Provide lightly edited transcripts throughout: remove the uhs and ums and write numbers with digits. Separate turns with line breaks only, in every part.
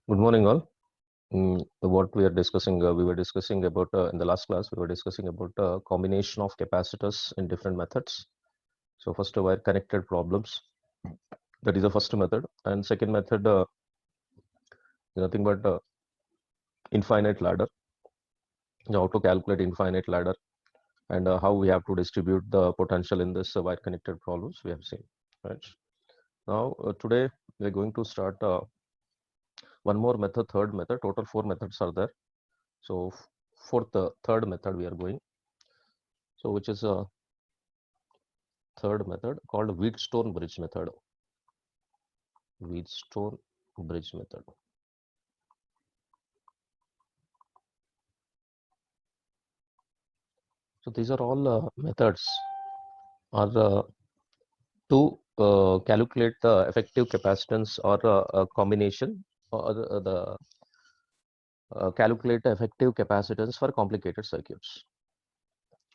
Good morning, all. What we are discussing, we were discussing about in the last class. We were discussing about combination of capacitors in different methods. So first, wire connected problems. That is the first method, and second method, nothing but infinite ladder. How to calculate infinite ladder and how we have to distribute the potential in this wire connected problems. We have seen, right? Now today we are going to start one more method, third method. Total 4 methods are there. So third method we are going. So which is a third method called Wheatstone bridge method. Wheatstone bridge method. So these are all methods are to calculate the effective capacitance or a combination or the calculate the effective capacitance for complicated circuits.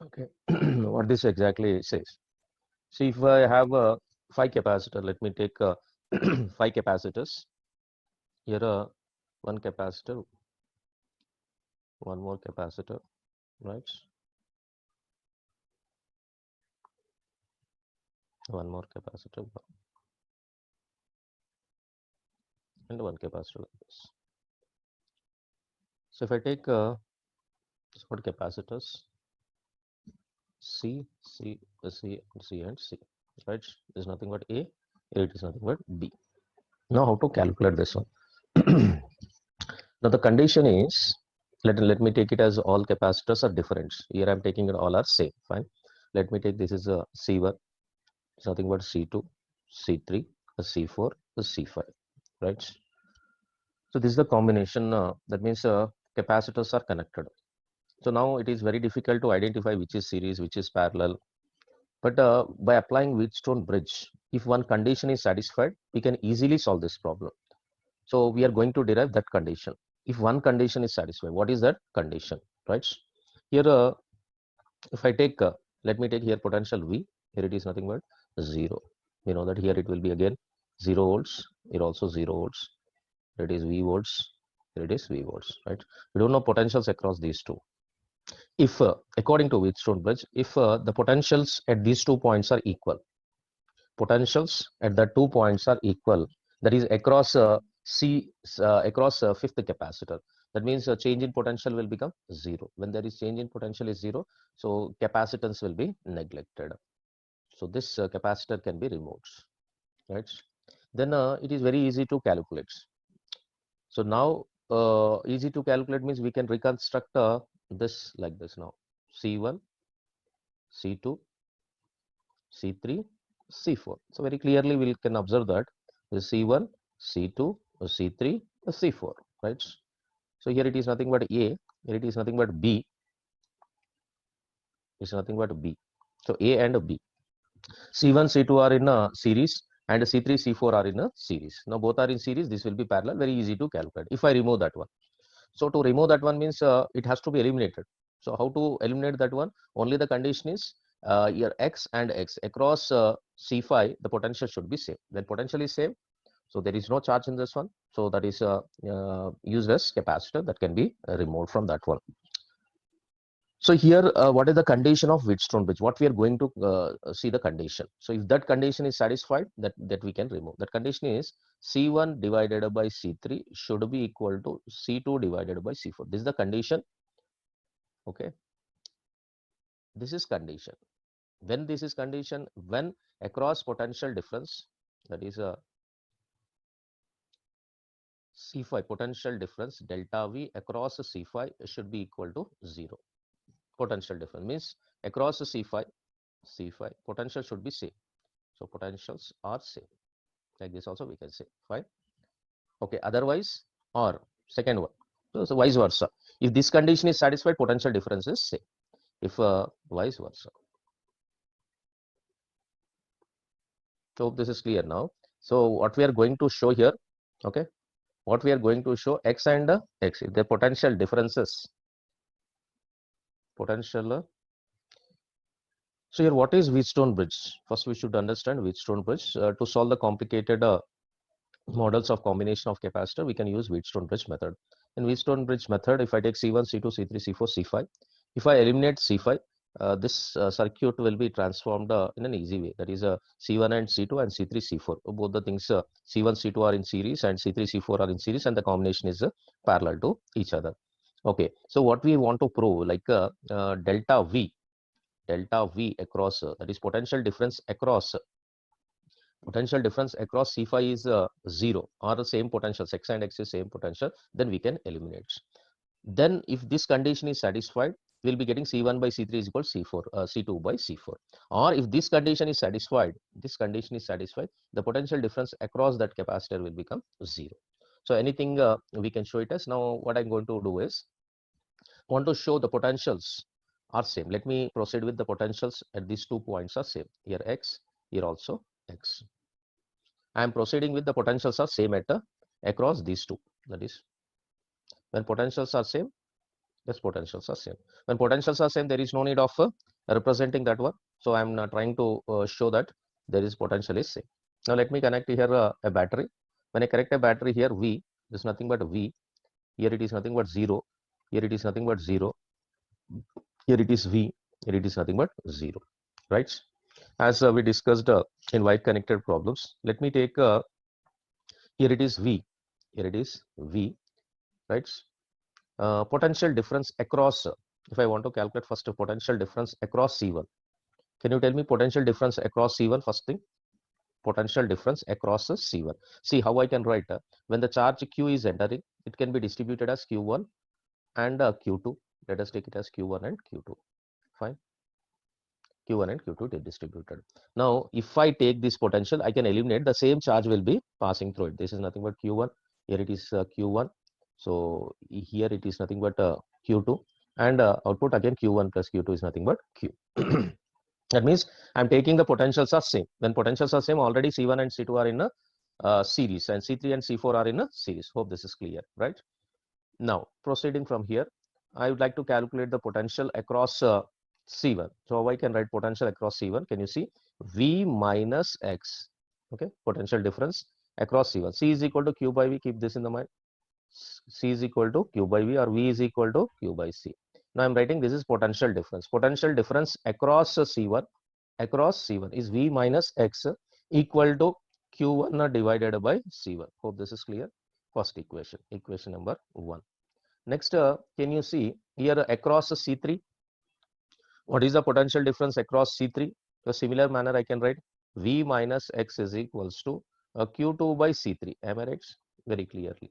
Okay, what this exactly says. So if I have a 5 capacitor, let me take 5 capacitors. Here one capacitor, one more capacitor, right? One more capacitor and one capacitor like this. So if I take what capacitors C, C, C, C and C, right? There's nothing but A, it is nothing but B. Now how to calculate this one? Now the condition is, let me take it as all capacitors are different. Here I'm taking it all are same, fine. Let me take this is a C1, it's nothing but C2, C3, a C4, a C5, right? So this is the combination, that means capacitors are connected. So now it is very difficult to identify which is series, which is parallel. But by applying Wheatstone bridge, if one condition is satisfied, we can easily solve this problem. So we are going to derive that condition. If one condition is satisfied, what is that condition, right? Here, if I take, let me take here potential V, here it is nothing but 0. We know that here it will be again 0 volts, here also 0 volts, here it is V volts, here it is V volts, right? We don't know potentials across these two. If, according to Wheatstone bridge, if the potentials at these 2 points are equal, potentials at the 2 points are equal, that is across across fifth capacitor, that means a change in potential will become 0. When there is change in potential is 0, so capacitance will be neglected. So this capacitor can be removed, right? Then it is very easy to calculate. So now easy to calculate means we can reconstruct this like this now. C1, C2, C3, C4. So very clearly we can observe that the C1, C2, C3, C4, right? So here it is nothing but A, here it is nothing but B, it's nothing but B. So A and B. C1, C2 are in a series and C3, C4 are in a series. Now both are in series, this will be parallel, very easy to calculate. If I remove that one. So to remove that one means it has to be eliminated. So how to eliminate that one? Only the condition is your X and X across C5, the potential should be same. Then potential is same. So there is no charge in this one. So that is a useless capacitor that can be removed from that one. So here, what is the condition of Wheatstone bridge? What we are going to see the condition. So if that condition is satisfied, that we can remove. That condition is C1 divided by C3 should be equal to C2 divided by C4. This is the condition. Okay. This is condition. When this is condition, when across potential difference, that is a C5 potential difference delta V across C5 should be equal to 0. Potential difference means across C5 potential should be same. So potentials are same. Like this also we can say fine. Okay, otherwise, or second one. So vice versa. If this condition is satisfied, potential difference is same. If vice versa. So this is clear now. So what we are going to show here, okay, what we are going to show X and X, if the potential differences, potential. So here, what is Wheatstone bridge? First, we should understand Wheatstone bridge to solve the complicated models of combination of capacitor, we can use Wheatstone bridge method. In Wheatstone bridge method, if I take C1, C2, C3, C4, C5, if I eliminate C5, this circuit will be transformed in an easy way. That is C1 and C2 and C3, C4. Both the things C1, C2 are in series and C3, C4 are in series, and the combination is parallel to each other. Okay, so what we want to prove, like delta V across, that is potential difference across C5 is 0 or the same potential, x and x is same potential, then we can eliminate. Then if this condition is satisfied, we'll be getting C1 by C3 is equal to C4, C2 by C4. Or if this condition is satisfied, the potential difference across that capacitor will become 0. So anything we can show it as. Now what I'm going to do is, want to show the potentials are same. Let me proceed with the potentials at these 2 points are same. Here x, here also x. I am proceeding with the potentials are same at across these two. That is, when potentials are same, yes, potentials are same. When potentials are same, there is no need of representing that one. So I am trying to show that there is potential is same. Now let me connect here a battery. When I connect a battery here, V is nothing but V. Here it is nothing but 0. Here it is nothing but 0. Here it is V. Here it is nothing but 0. Right? As we discussed in wide connected problems, let me take here it is V. Here it is V. Right? Potential difference across, if I want to calculate first a potential difference across C1, can you tell me potential difference across C1 first thing? Potential difference across C1. See how I can write, when the charge Q is entering, it can be distributed as Q1 and Q2. Let us take it as Q1 and Q2. Fine. Q1 and Q2 is distributed. Now, if I take this potential, I can eliminate the same charge will be passing through it. This is nothing but Q1. Here it is Q1. So here it is nothing but Q2, and output again Q1 plus Q2 is nothing but Q. That means I'm taking the potentials are same. When potentials are same, already C1 and C2 are in a series, and C3 and C4 are in a series. Hope this is clear, right? Now proceeding from here, I would like to calculate the potential across C1. So I can write potential across C1. Can you see? V minus X. Okay, potential difference across C1. C is equal to Q by V. Keep this in the mind. C is equal to Q by V, or V is equal to Q by C. Now I'm writing this is potential difference. Potential difference across C1 is V minus X equal to Q1 divided by C1. Hope this is clear. First equation, equation number 1. Next, can you see here across C3? What is the potential difference across C3? In a similar manner, I can write V minus X is equals to Q2 by C3. Am I right? Very clearly.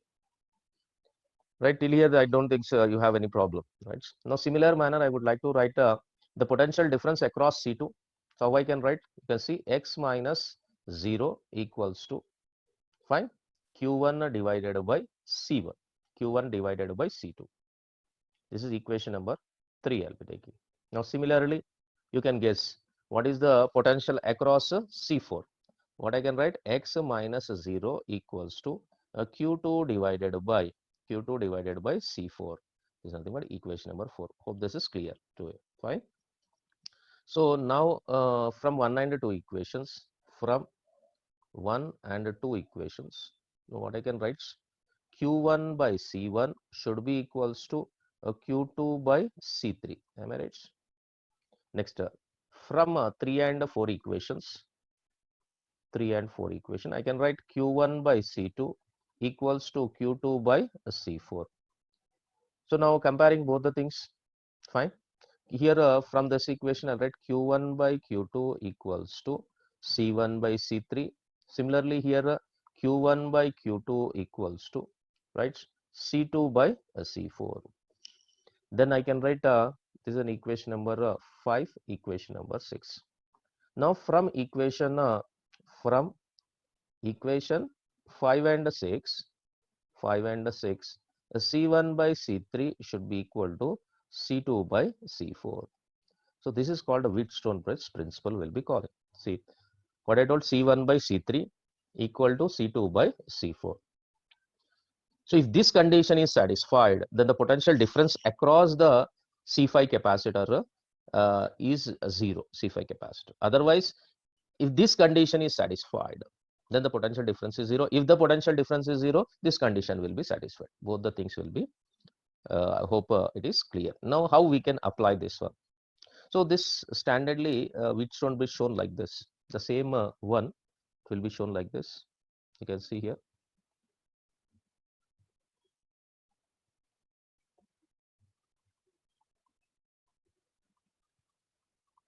Right, till here I don't think you have any problem, right? Now similar manner I would like to write the potential difference across C2. So how I can write? You can see X minus 0 equals to, fine, Q1 divided by C1, Q1 divided by C2. This is equation number 3 I'll be taking. Now similarly you can guess what is the potential across C4. What I can write? X minus 0 equals to Q2 divided by C4 is nothing but equation number 4. Hope this is clear to you. Fine. So now from 1 and 2 equations, now what I can write? Q1 by C1 should be equals to Q2 by C3. Am I right? Next, from 3 and 4 equations, I can write Q1 by C2 equals to Q2 by C4. So now comparing both the things, fine. Here from this equation I write Q1 by Q2 equals to C1 by C3. Similarly here Q1 by Q2 equals to, right, C2 by C4. Then I can write this is an equation number 5, equation number 6. Now from equation 5 and 6, C1 by C3 should be equal to C2 by C4. So this is called a Wheatstone bridge principle will be calling. See what I told, C1 by C3 equal to C2 by C4. So if this condition is satisfied, then the potential difference across the C5 capacitor is 0, C5 capacitor. Otherwise, if this condition is satisfied, then the potential difference is 0. If the potential difference is 0, this condition will be satisfied. Both the things will be, I hope it is clear. Now how we can apply this one? So this standardly which will be shown like this. The same one will be shown like this. You can see here.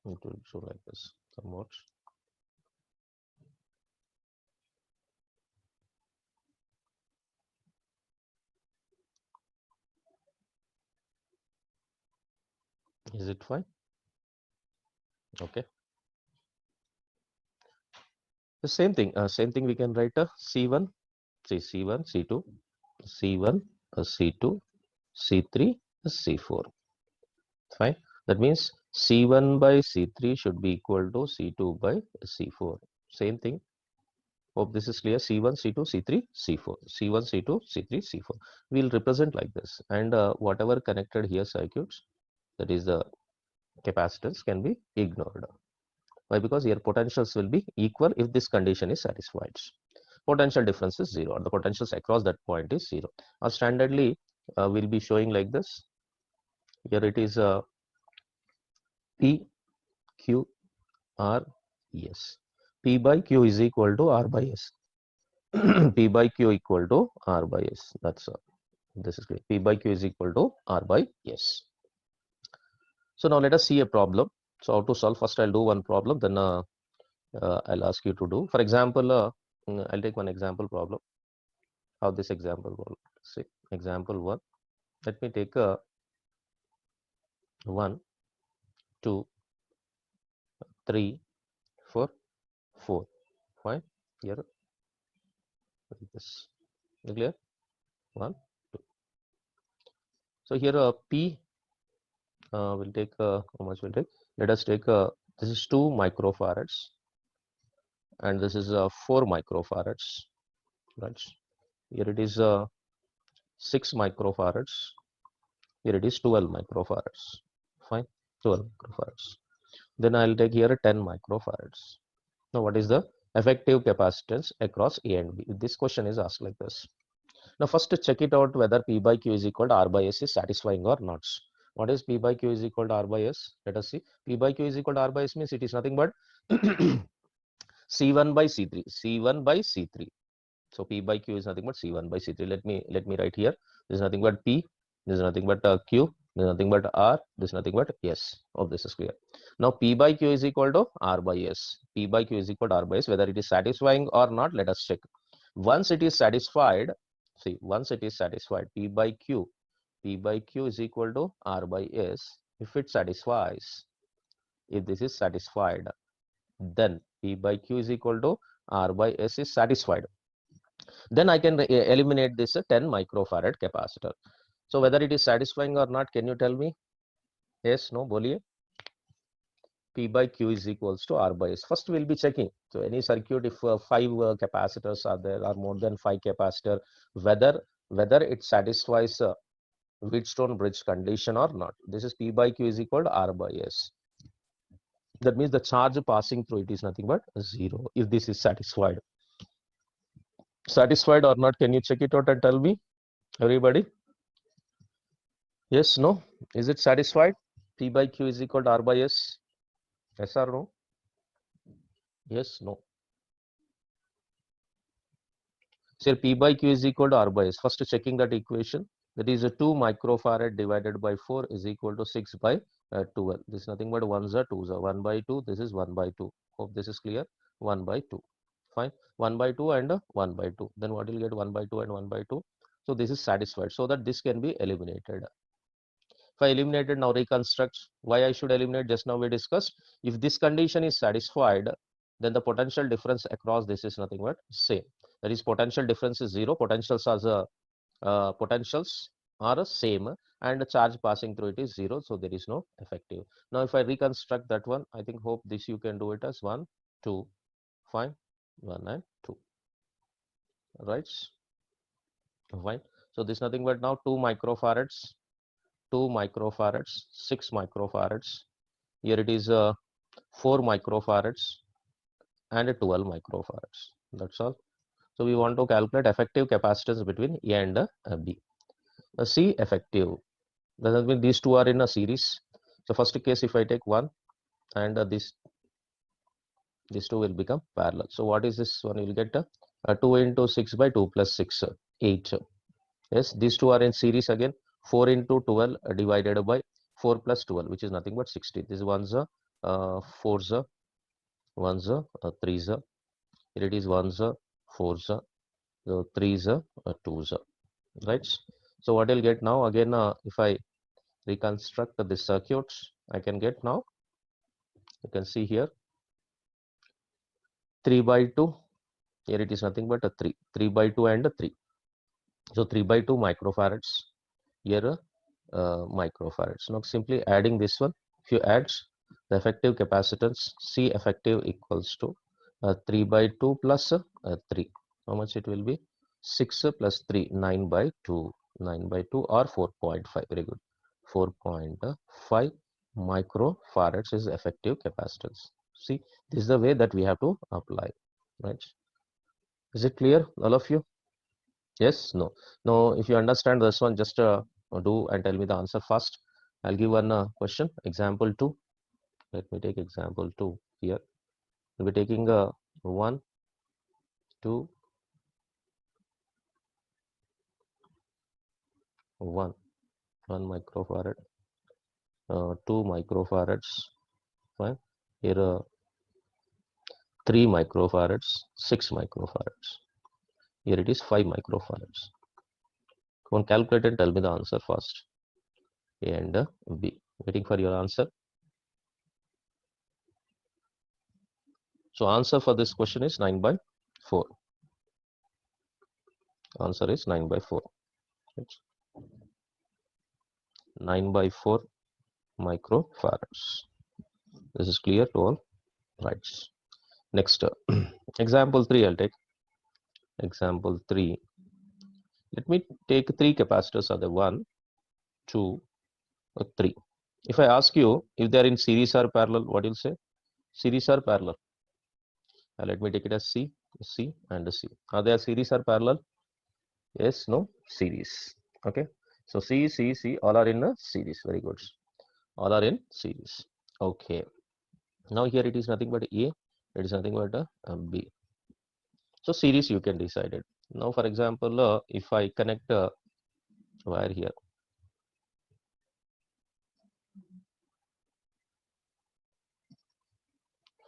It will show like this somewhat. Is it fine? Okay. The same thing we can write a C1, say C1, C2, C1, a C2, C3, a C4. Fine. That means C1 by C3 should be equal to C2 by C4. Same thing. Hope this is clear. C1, C2, C3, C4. C1, C2, C3, C4. We'll represent like this. And whatever connected here circuits, that is the capacitance, can be ignored. Why? Because here potentials will be equal if this condition is satisfied. Potential difference is 0, or the potentials across that point is 0. Or standardly we'll be showing like this. Here it is P, Q, R, S. P by Q is equal to R by S. P by Q equal to R by S. That's this is great. P by Q is equal to R by S. So now let us see a problem. So how to solve? First I'll do one problem, then I'll ask you to do. For example, I'll take one example problem. How this example will say example 1. Let me take a 1, 2, 3, 4, 4. Fine. Here this clear. 1, 2. So here P will take how much will take? Let us take this is 2 microfarads and this is 4 microfarads. Right. Here it is 6 microfarads. Here it is 12 microfarads. Fine. 12 microfarads. Then I'll take here 10 microfarads. Now what is the effective capacitance across A and B? This question is asked like this. Now first to check it out whether P by Q is equal to R by S is satisfying or not. What is P by Q is equal to R by S? Let us see. P by Q is equal to R by S means it is nothing but C1 by C3. C1 by C3. So P by Q is nothing but C1 by C3. Let me write here. This is nothing but P. This is nothing but Q. This is nothing but R. This is nothing but S. Hope this is clear. Now P by Q is equal to R by S. P by Q is equal to R by S. Whether it is satisfying or not, let us check. Once it is satisfied, see, once it is satisfied, P by Q is equal to R by S. If it satisfies, if this is satisfied, then P by Q is equal to R by S is satisfied. Then I can eliminate this 10 microfarad capacitor. So whether it is satisfying or not, can you tell me? Yes, no, boliye. P by Q is equals to R by S. First we'll be checking. So any circuit, if 5 capacitors are there, or more than 5 capacitor, whether it satisfies Wheatstone bridge condition or not. This is P by Q is equal to R by S. That means the charge passing through it is nothing but 0 if this is satisfied. Satisfied or not, can you check it out and tell me, everybody? Yes, no? Is it satisfied? P by Q is equal to R by S. Yes or no? Yes, no. So P by Q is equal to R by S. First checking that equation. That is a 2 microfarad divided by 4 is equal to 6 by 12. This is nothing but 1s are 2s are 1 by 2. This is 1 by 2. Hope this is clear. 1 by 2. Fine. 1 by 2 and 1 by 2. Then what will get 1 by 2 and 1 by 2? So this is satisfied. So that this can be eliminated. If I eliminated, now reconstruct. Why I should eliminate? Just now we discussed. If this condition is satisfied, then the potential difference across this is nothing but same. That is, potential difference is 0. Potentials are same, and the charge passing through it is 0. So there is no effective. Now if I reconstruct that one, I think hope this you can do it as 1, 2, fine, 1 and 2. Right? Fine. So this is nothing but now 2 microfarads. 2 microfarads, 6 microfarads. Here it is 4 microfarads and 12 microfarads. That's all. So we want to calculate effective capacitance between A and B. C effective, does mean these two are in a series. So first case, if I take one and these two will become parallel. So what is this one? You will get 2 into 6 by 2 plus 6, 8. Yes, these two are in series again. 4 into 12 divided by 4 plus 12, which is nothing but 60. This one's a 4's a 1's a 3's a. Here it is 1's a 4's a 3's a 2's a. Right. So what I'll get now again, if I reconstruct the circuits, I can get now. You can see here 3 by 2. Here it is nothing but a 3. 3 by 2 and a 3. So 3 by 2 microfarads. Here microfarads. Now simply adding this one. If you add the effective capacitance, C effective equals to 3 by 2 plus 3. How much it will be? 6 plus 3, 9 by 2. 9 by 2 or 4.5. Very good. 4.5 microfarads is effective capacitance. See, this is the way that we have to apply. Right? Is it clear, all of you? Yes, no. No, if you understand this one, just do and tell me the answer first. I'll give one question. Example 2. Let me take example 2 here. We'll be taking 1, 2, 1, 1 microfarad, 2 microfarads, fine. Here 3 microfarads, 6 microfarads. Here it is 5 microfarads. Come on, calculate and tell me the answer first. A and B. Waiting for your answer. So answer for this question is 9 by 4. Answer is 9 by 4. 9 by 4 microfarads. This is clear to all. Right. Next, example 3 I'll take. Example 3. Let me take 3 capacitors are the 1, 2, 3. If I ask you if they are in series or parallel, what you'll say? Series or parallel? Let me take it as C, C and C. Are they a series or parallel? Yes, no, series. Okay. So C, C, C, all are in a series. Very good. All are in series. Okay. Now here it is nothing but A. It is nothing but a B. So series you can decide it. Now for example, if I connect a wire here.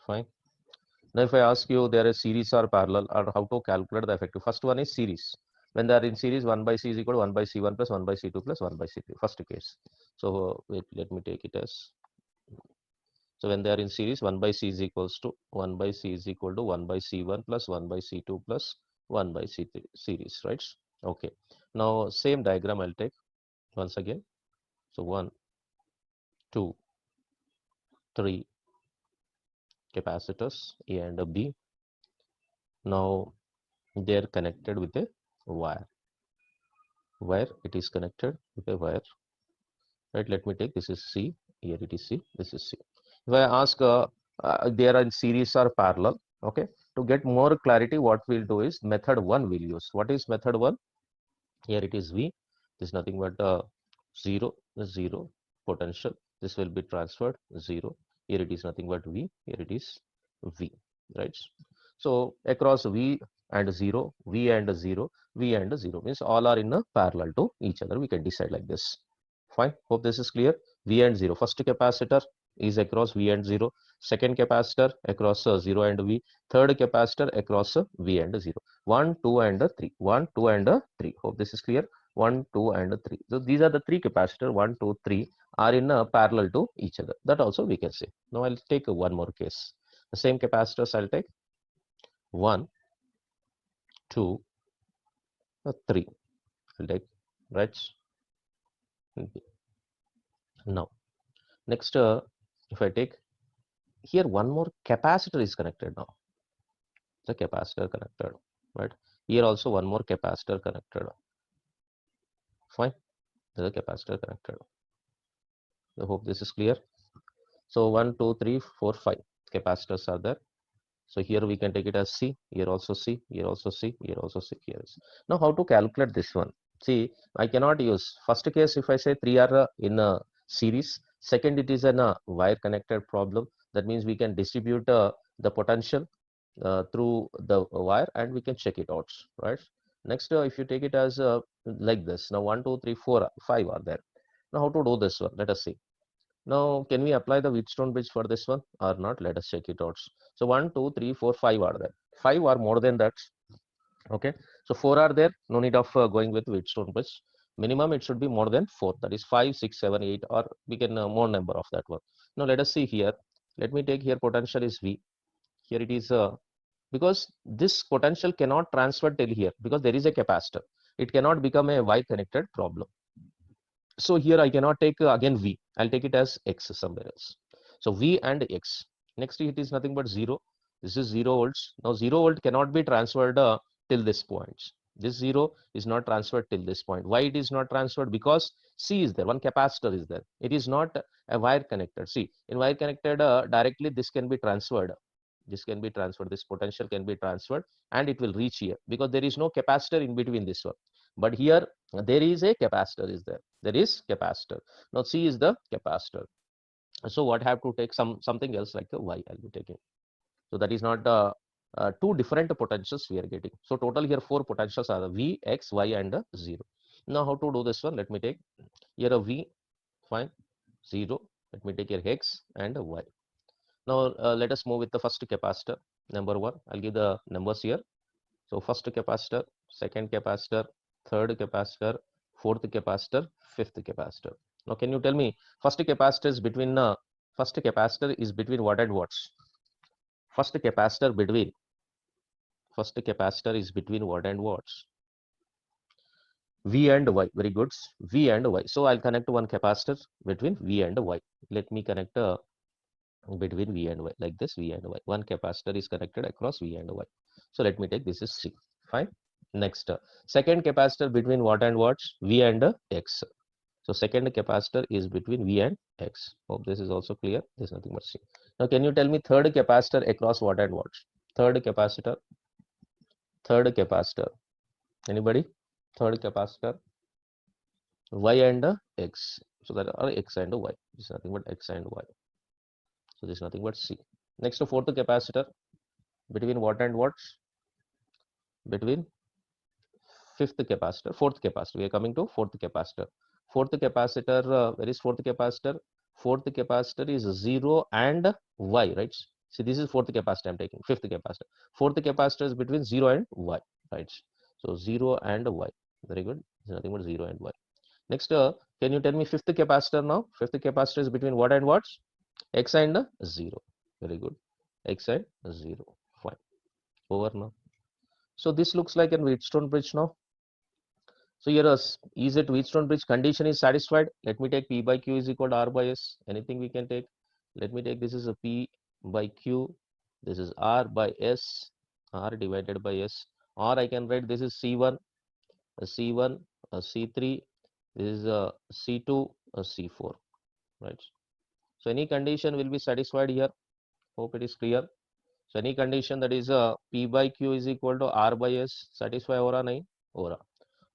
Fine. Now if I ask you there is series or parallel or how to calculate the effective. First one is series. When they are in series, 1 by C is equal to 1 by C1 plus 1 by C2 plus 1 by C3. First case. So wait, let me take it as. So when they are in series, 1 by C is equals to 1 by C is equal to 1 by C1 plus 1 by C2 plus 1 by C3 series, right? Okay. Now same diagram I'll take once again. So 1, 2, 3 capacitors A and B. Now they are connected with a wire. Where it is connected with a wire, right? Let me take this is C. Here it is C. This is C. If I ask they are in series or parallel, okay? To get more clarity, what we'll do is method 1 we'll use. What is method 1? Here it is V. This is nothing but 0, 0 potential. This will be transferred 0. Here it is nothing but V. Here it is V, right? So across V and 0, V and 0, V and 0 means all are in a parallel to each other. We can decide like this. Fine. Hope this is clear. V and 0. First capacitor is across V and 0. Second capacitor across 0 and V. Third capacitor across V and 0. 1, 2 and 3. 1, 2 and 3. Hope this is clear. 1, 2 and 3. So these are the 3 capacitors. 1, 2, 3 are in parallel to each other. That also we can say. Now I'll take one more case. The same capacitors I'll take. 1, 2, 3. I'll take, right? Now next, if I take here one more capacitor is connected now. The capacitor connected, right? Here also one more capacitor connected. Fine. There's a capacitor connected. I hope this is clear. So 1, 2, 3, 4, 5 capacitors are there. So here we can take it as C, here also C, here also C, here also C, here is. Now how to calculate this one? See, I cannot use first case if I say 3 are in a series. Second, it is a wire connected problem. That means we can distribute the potential through the wire and we can check it out, right? Next, if you take it as like this, now 1, 2, 3, 4, 5 are there. Now how to do this one? Let us see. Now, can we apply the Wheatstone bridge for this one or not? Let us check it out. So 1, 2, 3, 4, 5 are there. 5 are more than that. Okay. So 4 are there. No need of going with Wheatstone bridge. Minimum it should be more than 4. That is 5, 6, 7, 8, or we can more number of that one. Now let us see here. Let me take here potential is V. Here it is because this potential cannot transfer till here because there is a capacitor. It cannot become a Y connected problem. So here I cannot take again V. I'll take it as X somewhere else. So V and X. Next it is nothing but 0. This is 0 volts. Now 0 volt cannot be transferred till this point. This 0 is not transferred till this point. Why it is not transferred? Because C is there. One capacitor is there. It is not a wire connected. See, in wire connected directly this can be transferred. This can be transferred. This potential can be transferred and it will reach here because there is no capacitor in between this one. But here there is a capacitor is there. There is capacitor. Now C is the capacitor. So what I have to take something else like a Y I'll be taking. So that is not two different potentials we are getting. So total here 4 potentials are the V, X, Y and 0. Now how to do this one? Let me take here a V, fine, 0. Let me take here X and a Y. Now let us move with the first capacitor, number 1. I'll give the numbers here. So first capacitor, second capacitor, third capacitor, fourth capacitor, fifth capacitor. Now can you tell me first capacitor is between what and what? First capacitor is between what and what? V and Y. Very good. V and Y. So I'll connect one capacitor between V and Y. Let me connect between V and Y like this, V and Y. One capacitor is connected across V and Y. So let me take this is C. Fine. Next, second capacitor between what and what? V and X. So second capacitor is between V and X. Hope this is also clear. There's nothing but C. Now can you tell me third capacitor across what and what? Third capacitor. Anybody? Third capacitor. Y and X. So that are X and Y. This is nothing but X and Y. So this is nothing but C. Next, fourth capacitor between what and what? Between fourth capacitor. We are coming to fourth capacitor. Fourth capacitor, where is fourth capacitor? Fourth capacitor is 0 and Y, right? See, this is fourth capacitor I'm taking, fifth capacitor. Fourth capacitor is between 0 and Y, right? So 0 and Y. Very good. There's nothing but 0 and Y. Next, can you tell me fifth capacitor now? Fifth capacitor is between what and what? X and 0. Very good. X and 0. Fine. Over now. So this looks like a Wheatstone bridge now. So here is it Wheatstone bridge condition is satisfied. Let me take P by Q is equal to R by S. Anything we can take. Let me take this is a P by Q. This is R by S. R divided by S. Or I can write this is C1, a C1, a C3. This is a C2, a C4. Right. So any condition will be satisfied here. Hope it is clear. So any condition that is P by Q is equal to R by S satisfy हो रहा नहीं हो रहा.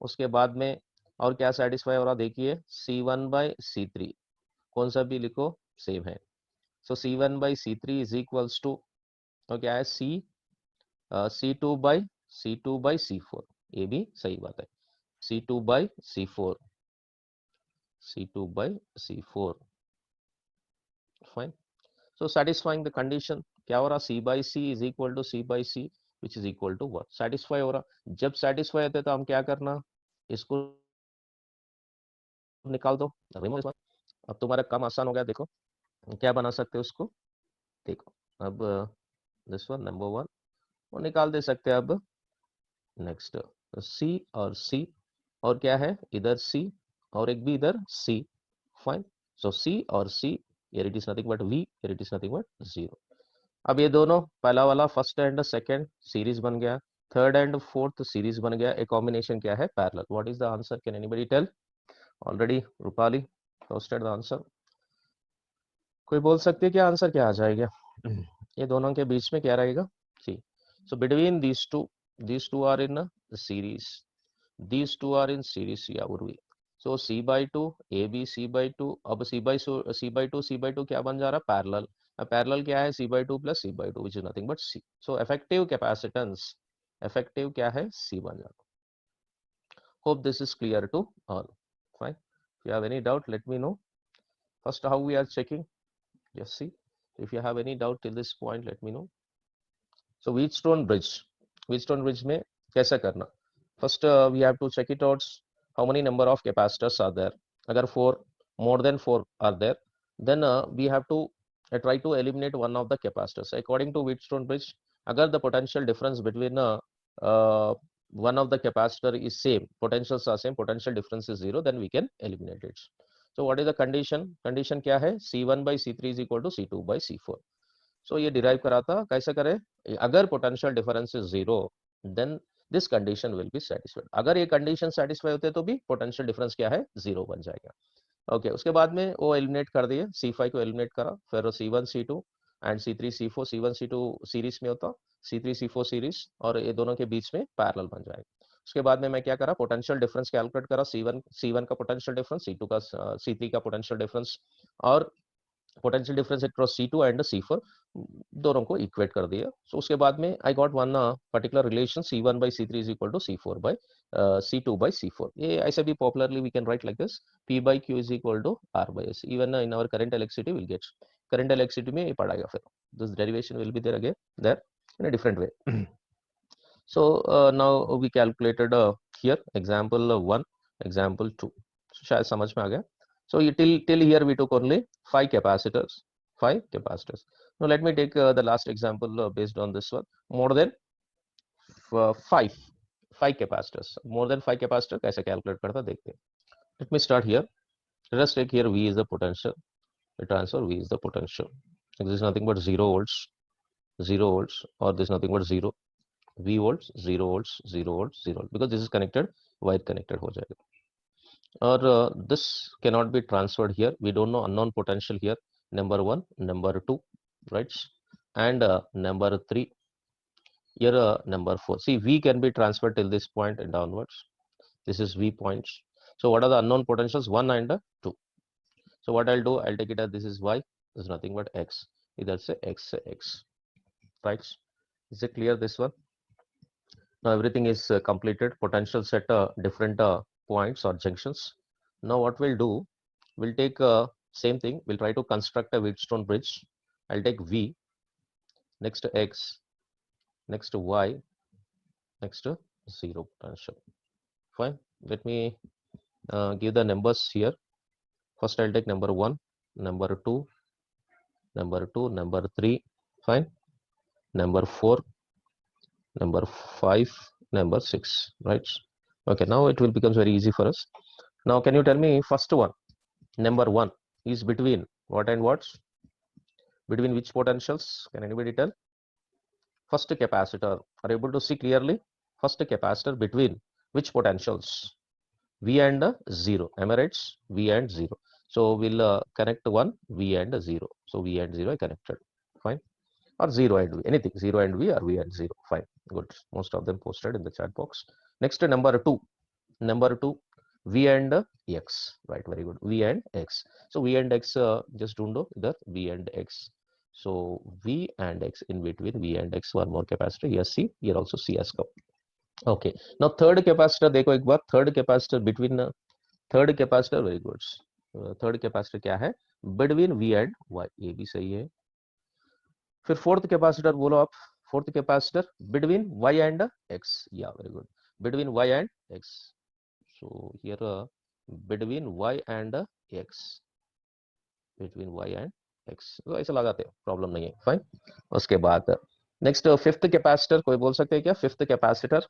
उसके बाद में और क्या satisfy हो रहा देखिए C1 by C3 कौन सा भी लिखो सेम है. So C1 by C3 is equals to तो क्या है C2 by C4. ये भी सही बात है. C2 by C4. C2 by C4. Fine. So satisfying the condition क्या हो रहा C by C is equal to C by C which is equal to 1. Satisfy हो रहा. जब satisfy होते तो हम क्या करना इसको निकाल दो. अब तुम्हारा काम आसान हो गया. देखो क्या बना सकते हो उसको. देखो अब दिस वन नंबर 1 वो निकाल दे सकते हैं. अब नेक्स्ट C और C और क्या है इधर C और एक भी इधर C. फाइन. सो C और C here it is nothing but V, here it is nothing but 0. अब ये दोनों पहला वाला फर्स्ट एंड सेकंड सीरीज बन गया. थर्ड एंड फोर्थ सीरीज बन गया. एक कॉम्बिनेशन क्या है parallel. What is the answer can anybody tell. Already Rupali posted the answer. कोई बोल सकते है क्या आंसर क्या आ जाएगा. ये दोनों के बीच में क्या रहेगा So between these two are in a series. These two are in series. Yeah, Urvi. So C by 2, AB C by 2. अब C by 2 क्या बन जा रहा है? Parallel. अब parallel क्या है? C by 2 plus C by 2, which is nothing but C. So effective capacitance, effective क्या है? C बन जाता है. Hope this is clear to all. Fine. If you have any doubt, let me know. First, how we are checking. Just see. If you have any doubt till this point, let me know. So Wheatstone bridge में कैसा करना? First, we have to check it out. How many number of capacitors are there? अगर more than 4 are there, then we have to try to eliminate one of the capacitors. According to Wheatstone bridge, अगर the potential difference between one of the capacitor is same, potentials are same, potential difference is 0, then we can eliminate it. So what is the condition? Condition क्या है? C1 by C3 is equal to C2 by C4. So ये derive करा था, कैसे करे? अगर potential difference is 0, then this condition will be satisfied. अगर ये condition satisfy होते तो भी potential difference क्या है? 0 बन जाएगा. ओके उसके बाद में वो एलिमिनेट कर दिए, C5 को एलिमिनेट करा, फिर C1 C2 and C3 C4, C1 C2 series में होता, C3 C4 सीरीज, और ये दोनों के बीच में पैरेलल बन जाएगा. उसके बाद में मैं क्या करा? पोटेंशियल डिफरेंस कैलकुलेट करा, C1 का पोटेंशियल डिफरेंस, C2 का C3 का पोटेंशियल डिफरेंस, और potential difference across C2 and C4 दोनों को इक्वेट कर दिया. सो उसके बाद में I got one particular relation C1 by C3 is equal to C4 by C2 by C4. ये ऐसे भी popularly we can write like this, P by Q is equal to R by S. Even in our current electricity will get, current electricity में ये पढ़ाएगा, फिर this derivation will be there again there in a different way. So now we calculated here example 1, example 2. So शायद समझ में आ गया. So till here we took only 5 capacitors. Now let me take the last example based on this one. More than 5 capacitors. More than 5 capacitor कैसे calculate करता देखते हैं. Let me start here. Let us take here V is the potential. The transfer V is the potential. This is nothing but 0 volts, or this is nothing but 0 V volts, 0 volts, 0 volts, 0 volts, because this is connected, wire connected हो जाएगा. और this cannot be transferred here. We don't know unknown potential here. Number 1, number 2, right? And number 3. Here number 4. See, V can be transferred till this point and downwards. This is V points. So what are the unknown potentials? 1 and 2. So what I'll do, I'll take it as this is Y. This is nothing but X. Either say X, right? Is it clear, this one? Now everything is completed. Potential set different points or junctions. Now what we'll do, we'll take same thing. We'll try to construct a Wheatstone bridge. I'll take V, next to X, next to Y, next to 0 potential. Fine. Let me give the numbers here. First I'll take number 1, number 2, number 3. Fine. Number 4, number 5, number 6, right? Okay, now it will becomes very easy for us. Now can you tell me first one, number 1 is between what and what? Between which potentials? Can anybody tell? First capacitor. Are you able to see clearly? First capacitor between which potentials? V and 0. Am I right? V and 0. So we'll connect one V and 0. So V and 0 I connected. Fine. Or 0 and V. Anything. 0 and V or V and 0. Fine. Good. Most of them posted in the chat box. Next number 2. Number 2. V and X. Right. Very good. V and X. So V and X just don't know the V and X. So V and X, in between V and X one more capacitor. Here C. Here also C has come. Okay. Now third capacitor देखो एक बार. Third capacitor between third capacitor. Very good. Third capacitor क्या है? Between V and Y. ये भी सही है. फिर fourth capacitor बोलो आप. Fourth capacitor between Y and X. Yeah, very good. Between Y and X. So here between Y and X. Between Y and X. तो ऐसा लगाते हैं, प्रॉब्लम नहीं है. फाइन. उसके बाद नेक्स्ट फिफ्थ कैपेसिटर. कोई बोल सकते हैं क्या? Fifth capacitor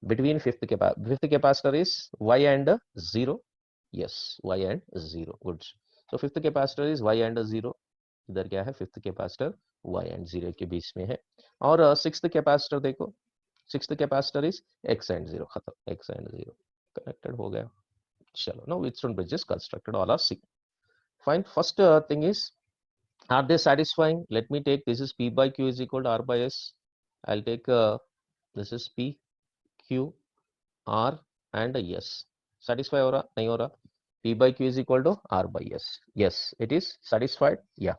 between fifth capacitor is Y and 0. Yes, Y and 0. Good. So fifth capacitor is Y and 0. इधर क्या है? फिफ्थ कैपेसिटर Y and 0 के बीच में है. और सिक्स्थ कैपेसिटर देखो. Sixth capacitor is X and 0. खत्म. X and 0 कनेक्टेड हो गया. चलो. Now Wheatstone bridge is constructed. All are C. Fine. First thing is, are they satisfying? Let me take this is P by Q is equal to R by S. I'll take this is P, Q, R and S. Satisfy हो रहा नहीं हो रहा? P by Q is equal to R by S. Yes, it is satisfied. Yeah.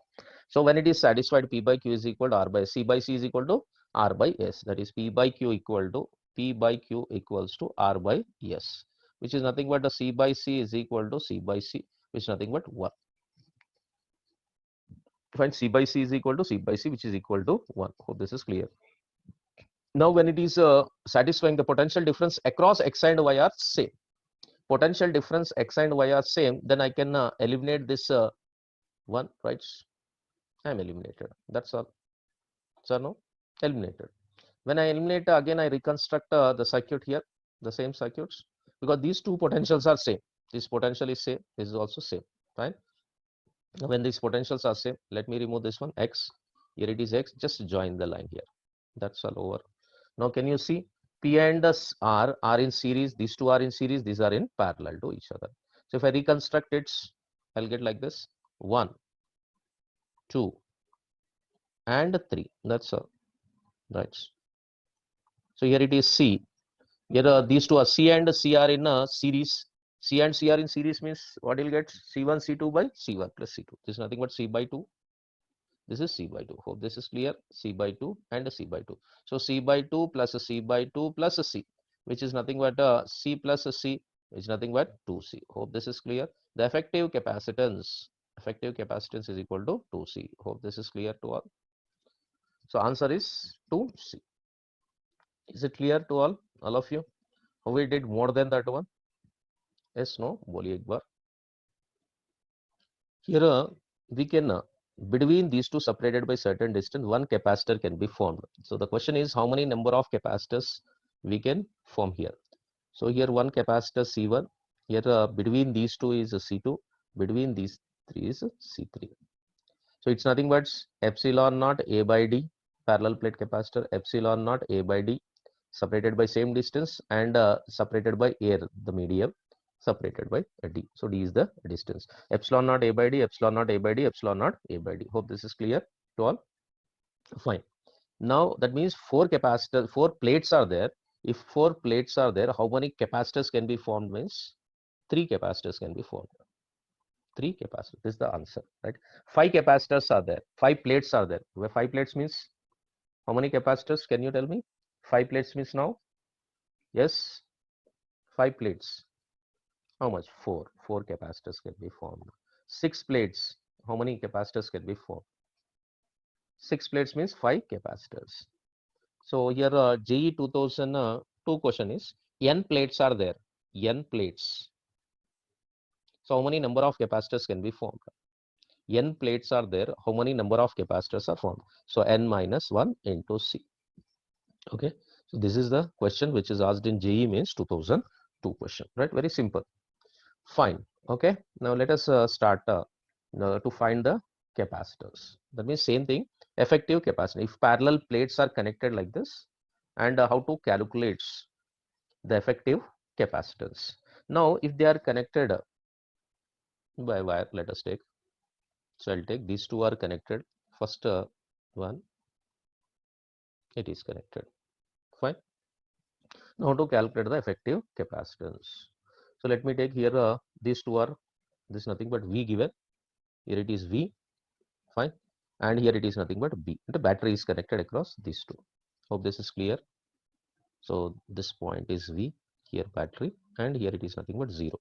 So when it is satisfied, P by Q is equal to R by C by C is equal to R by S. That is P by Q equals to R by S, which is nothing but the C by C is equal to C by C, which is nothing but 1. Find C by C is equal to C by C, which is equal to 1. Hope this is clear. Now when it is satisfying, the potential difference across X and Y are same. Potential difference X and Y are same, then I can eliminate this one, right? I am eliminated. That's all. So no, eliminated. When I eliminate again, I reconstruct the circuit here, the same circuits, because these two potentials are same. This potential is same. This is also same. Right? Now, when these potentials are same, let me remove this one X. Here it is X. Just join the line here. That's all over. Now can you see P and R are in series. These two are in series. These are in parallel to each other. So if I reconstruct it, I'll get like this: 1, 2, and 3. That's all. Right. So here it is C. Here these two are C and C are in a series. C and C are in series means what you'll get? C1 C2 by C1 plus C2. This is nothing but C by 2. This is C by 2. Hope this is clear. C by 2 and C by 2. So C by 2 plus C by 2 plus C, which is nothing but C plus C, which is nothing but 2C. Hope this is clear. The effective capacitance is equal to 2C. Hope this is clear to all. So answer is 2C. Is it clear to all of you? How we did more than that one? Yes, no? बोलिए एक बार. Here we can between these two separated by certain distance, one capacitor can be formed. So the question is how many number of capacitors we can form here. So here one capacitor C1, here between these two is a C2, between these three is a C3. So it's nothing but epsilon naught A by D, parallel plate capacitor, epsilon naught A by D, separated by same distance and separated by air, the medium, separated by D. So D is the distance. Epsilon naught A by D, epsilon naught A by D, epsilon naught A by D. Hope this is clear to all. Fine. Now that means four plates are there. If 4 plates are there, how many capacitors can be formed? Means 3 capacitors can be formed. 3 capacitors. This is the answer, right? 5 capacitors are there. 5 plates are there. Where 5 plates means how many capacitors? Can you tell me? 5 plates means now? Yes, 5 plates. How much? 4. 4 capacitors can be formed. 6 plates. How many capacitors can be formed? 6 plates means 5 capacitors. So here JE 2002 question is N plates are there. N plates. So how many number of capacitors can be formed? N plates are there. How many number of capacitors are formed? So N minus 1 into C. Okay. So this is the question which is asked in JE means 2002 question. Right. Very simple. Fine. Okay. Now let us start to find the capacitors. That means same thing. Effective capacitance. If parallel plates are connected like this, and how to calculate the effective capacitance. Now, if they are connected by wire, let us take. So I'll take these two are connected. First one, it is connected. Fine. Now to calculate the effective capacitance. So let me take here these two are this nothing but V given. Here it is V. Fine. And here it is nothing but B. The battery is connected across these two. Hope this is clear. So this point is V, here battery, and here it is nothing but 0.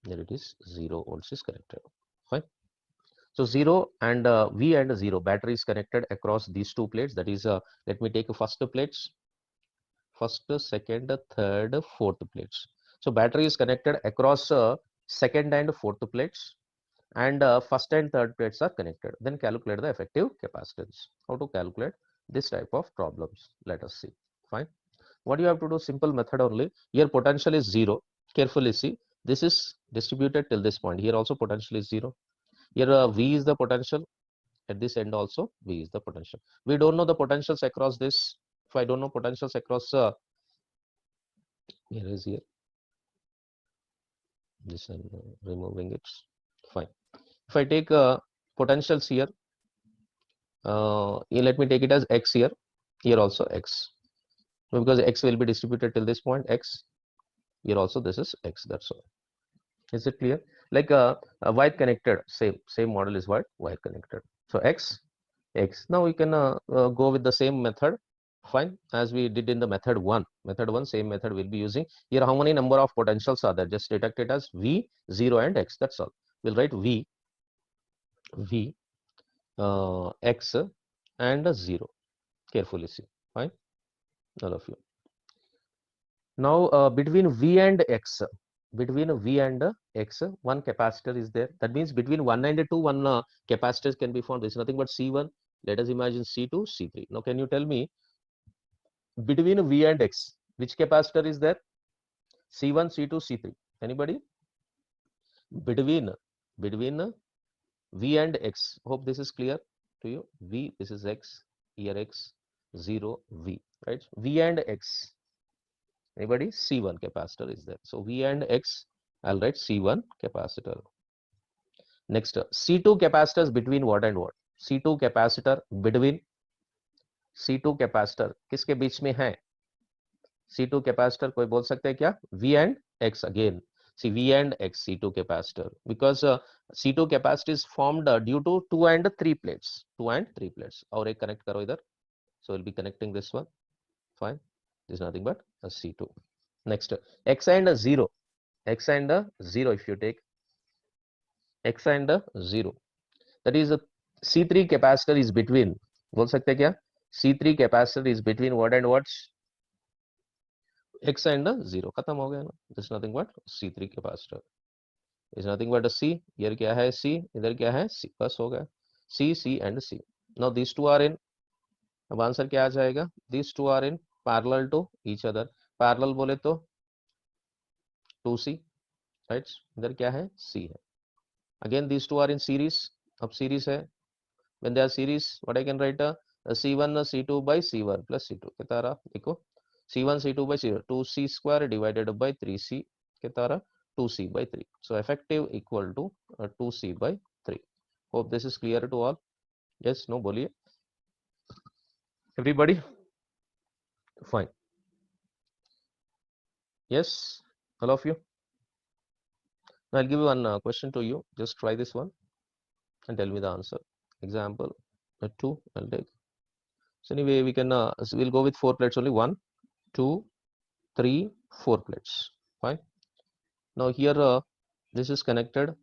Here it is 0 volts is connected. Fine. So 0 and V and 0 battery is connected across these two plates. That is, let me take first plates, first, second, third, fourth plates. So battery is connected across second and fourth plates, and first and third plates are connected. Then calculate the effective capacitance. How to calculate this type of problems? Let us see. Fine. What you have to do? Simple method only. Here potential is 0. Carefully see. This is distributed till this point. Here also potential is 0. Here V is the potential. At this end also V is the potential. We don't know the potentials across this. If I don't know potentials across here is here. This I'm removing it. Fine. If I take potentials here, let me take it as X here. here also x, because x will be distributed till this point x, here also this is x, that's all. Is it clear? Like wire connected, same model is what wire connected. So x. Now we can go with the same method, fine, as we did in the method 1. Method 1, same method we'll be using. Here how many number of potentials are there? Just detect it as v, 0 and x, that's all. We'll write v x and 0. Carefully see, fine, all of you. Now between v and x, one capacitor is there. That means between 1 and 2, one capacitor can be found. This is nothing but C1. Let us imagine C2, C3. Now can you tell me between v and x, which capacitor is there? C1, C2, C3. Anybody? Between v and x. Hope this is clear to you. V, this is x, here x, 0, v, right? V and x. Anybody? C1 capacitor is there. So V and X, I'll write C1 capacitor. Next, C2 capacitors between what and what? C2 capacitor between, C2 capacitor किसके बीच में है? C2 capacitor कोई बोल सकते हैं क्या? V and X again. See V and X C2 capacitor, because C2 capacitor is formed due to 2 and 3 plates. 2 and 3 plates. और एक connect करो इधर. So we'll be connecting this one. Fine. This is nothing but a C2. Next, X and 0. X and 0, if you take x and 0, that is C3 capacitor is between, बोल सकते हैं क्या? C3 capacitor is between what and what? X and 0. खत्म हो गया ना. This is nothing but C3 capacitor. Is nothing but a C. Here क्या है? C. इधर क्या है? C. बस हो गया. C, C and C. Now these two are in. अब आंसर क्या आ जाएगा? These two are in parallel to each other. Parallel बोले तो 2C, right? इधर क्या है? C है. Again these two are in series. अब series है. When they are series, what I can write? C1 C2 by C1 plus C2. कितना रहा? देखो C1 C2 by C2, 2C square divided by 3C. कितना रहा? 2C by 3. So effective equal to 2C by 3. Hope this is clear to all. Yes, no, बोलिए. Everybody? Fine. Yes, all of you. Now I'll give you one question to you. Just try this one and tell me the answer. Example 2, I'll take. So anyway, we can so we'll go with 4 plates only. 1, 2, 3, 4 plates. Fine. Now here this is connected.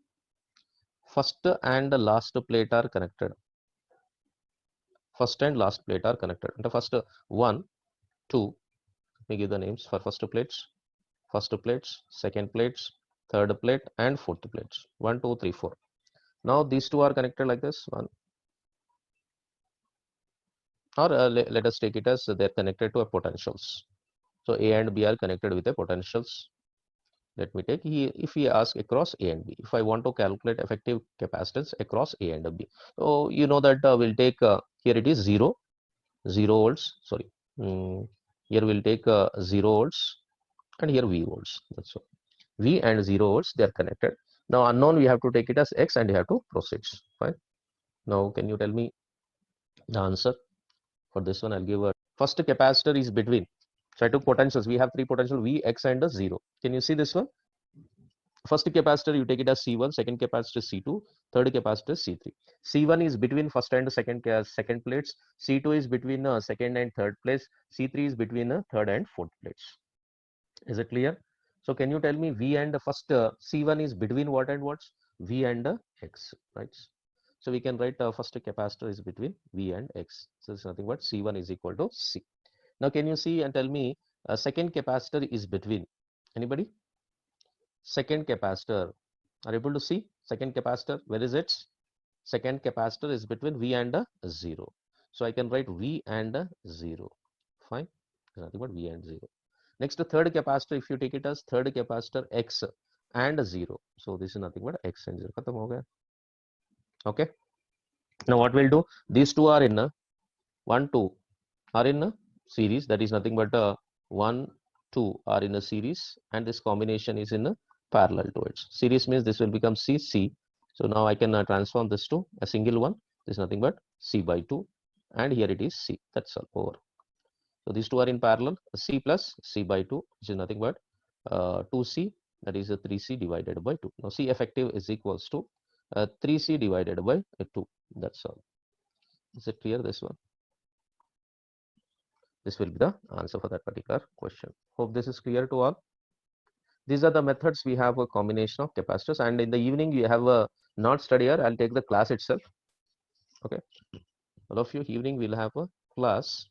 First and the last plate are connected. First and last plate are connected. And the first 1, 2. Let me give the names for first plates, second plates, third plate, and fourth plates. 1, 2, 3, 4. Now these two are connected like this. One. Or let us take it as they're connected to a potentials. So A and B are connected with a potentials. Let me take, if we ask across A and B, if I want to calculate effective capacitance across A and B, so you know that we'll take here it is 0 volts, sorry, here we'll take 0 volts and here V volts. That's all. V and 0 volts, they are connected. Now unknown, we have to take it as X and you have to proceed. Fine. Now can you tell me the answer for this one? I'll give a first capacitor is between. So I took potentials. We have 3 potential V, X and 0. Can you see this one? First capacitor you take it as C1, second capacitor C2, third capacitor C3. C1 is between first and second plates. C2 is between second and third place. C3 is between third and fourth plates. Is it clear? So can you tell me V and first C1 is between what and what? V and X, right? So we can write first capacitor is between V and X. So it's nothing but C1 is equal to C. Now can you see and tell me second capacitor is between, anybody? Second capacitor, are you able to see second capacitor? Where is it? Second capacitor is between V and 0. So I can write V and 0. Fine. Nothing but V and 0. Next, the third capacitor, if you take it as third capacitor X and 0. So this is nothing but X and 0. Khatam ho gaya. Okay. Now what we'll do? These two are in 1, 2 are in series. That is nothing but 1, 2 are in a series, and this combination is in a parallel to it. Series means this will become C, C. So now I can transform this to a single one. This is nothing but C by 2, and here it is C. That's all over. So these two are in parallel. C plus C by 2, which is nothing but 2C, that is a 3C divided by 2. Now C effective is equals to 3C divided by 2. That's all. Is it clear, this one? This will be the answer for that particular question. Hope this is clear to all. These are the methods. We have a combination of capacitors, and in the evening we have a not studier. I'll take the class itself. Okay, all of you, evening we'll have a class